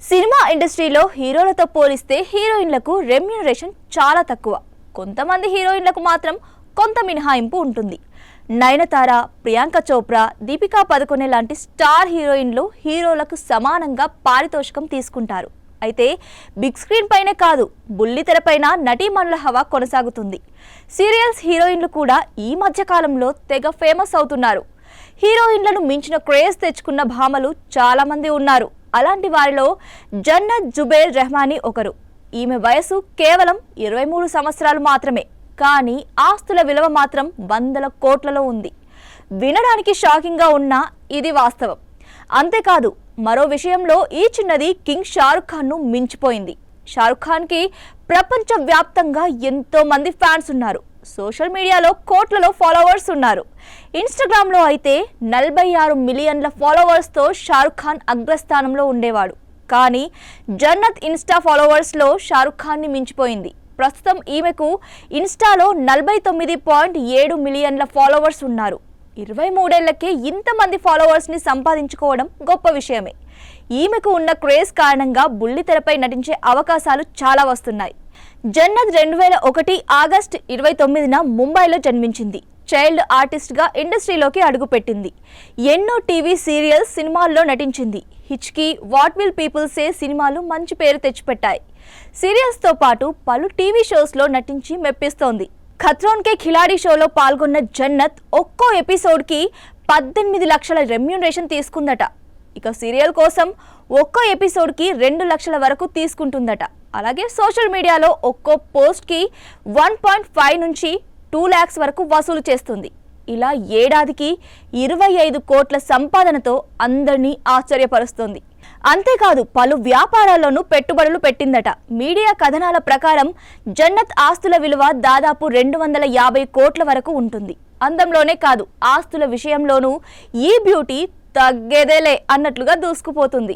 Cinema ఇండస్ట్రీలో హీరోలతో పోలిస్తే హీరోయిన్లకు రెమ్యూనరేషన్ చాలా తక్కువ. కొంతమంది హీరోయిన్లకు మాత్రం కొంత మినహాయింపు ఉంటుంది. నయనతార, ప్రియాంక చోప్రా, దీపికా పదుకొనె లాంటి స్టార్ హీరోయిన్లు హీరోలకు సమానంగా పారితోషికం తీసుకుంటారు. అయితే బిగ్ స్క్రీన్ పైనే కాదు, బుల్లితెర పైన నటీమణుల హవా కొనసాగుతుంది. సీరియల్స్ హీరోయిన్లు కూడా ఈ మధ్య కాలంలో తెగ ఫేమస్ అవుతున్నారు. హీరోయిన్లను మించిన క్రేజ్ తెచ్చుకున్న భామలు చాలా మంది ఉన్నారు. అలాంటి వారిలో జన్నత్ జుబైర్ రెహమానీ ఒకరు. ఈమె వయసు కేవలం 23 సంవత్సరాలు మాత్రమే. కానీ ఆస్తుల విలువ మాత్రం వందల కోట్లలో ఉంది. వినడానికి షాకింగ్గా ఉన్నా ఇది వాస్తవం. అంతేకాదు, మరో విషయంలో ఈ చిన్నది కింగ్ షారుఖ్ ఖాన్ను మించిపోయింది. షారుఖ్ ఖాన్కి ప్రపంచ వ్యాప్తంగా ఎంతో మంది ఫ్యాన్స్ ఉన్నారు. సోషల్ మీడియాలో కోట్లలో ఫాలోవర్స్ ఉన్నారు. ఇన్స్టాగ్రామ్లో అయితే 46 మిలియన్ల ఫాలోవర్స్తో షారుఖ్ ఖాన్ అగ్రస్థానంలో ఉండేవాడు. కానీ జన్నత్ ఇన్స్టా ఫాలోవర్స్లో షారుఖ్ ఖాన్ని మించిపోయింది. ప్రస్తుతం ఈమెకు ఇన్స్టాలో 49.7 మిలియన్ల ఫాలోవర్స్ ఉన్నారు. 23 ఏళ్లకే ఇంతమంది ఫాలోవర్స్ని సంపాదించుకోవడం గొప్ప విషయమే. ఈమెకు ఉన్న క్రేజ్ కారణంగా బుల్లితెరపై నటించే అవకాశాలు చాలా వస్తున్నాయి. జన్నత్ 2001 ఆగస్టు 29న ముంబైలో జన్మించింది. చైల్డ్ ఆర్టిస్ట్గా ఇండస్ట్రీలోకి అడుగుపెట్టింది. ఎన్నో టీవీ సీరియల్స్, సినిమాల్లో నటించింది. Hichki, what will people say సినిమాలు మంచి పేరు తెచ్చిపెట్టాయి. సీరియల్స్తో పాటు పలు టీవీ షోస్లో నటించి మెప్పిస్తోంది. ఖత్రోన్ కే ఖిలాడి షోలో పాల్గొన్న జన్నత్ ఒక్కో ఎపిసోడ్కి 18 లక్షల రెమ్యూనరేషన్ తీసుకుందట. ఇక సీరియల్ కోసం ఒక్కో ఎపిసోడ్కి 2 లక్షల వరకు తీసుకుంటుందట. అలాగే సోషల్ మీడియాలో ఒక్కో పోస్ట్కి 1.5 నుంచి 2 lakhs వరకు వసూలు చేస్తుంది. ఇలా ఏడాదికి 25 కోట్ల సంపాదనతో అందరినీ ఆశ్చర్యపరుస్తోంది. అంతేకాదు, పలు వ్యాపారాల్లోనూ పెట్టుబడులు పెట్టిందట. మీడియా కథనాల ప్రకారం జన్నత్ ఆస్తుల విలువ దాదాపు 250 కోట్ల వరకు ఉంటుంది. అందంలోనే కాదు, ఆస్తుల విషయంలోనూ ఈ బ్యూటీ తగ్గేదేలే అన్నట్లుగా దూసుకుపోతుంది.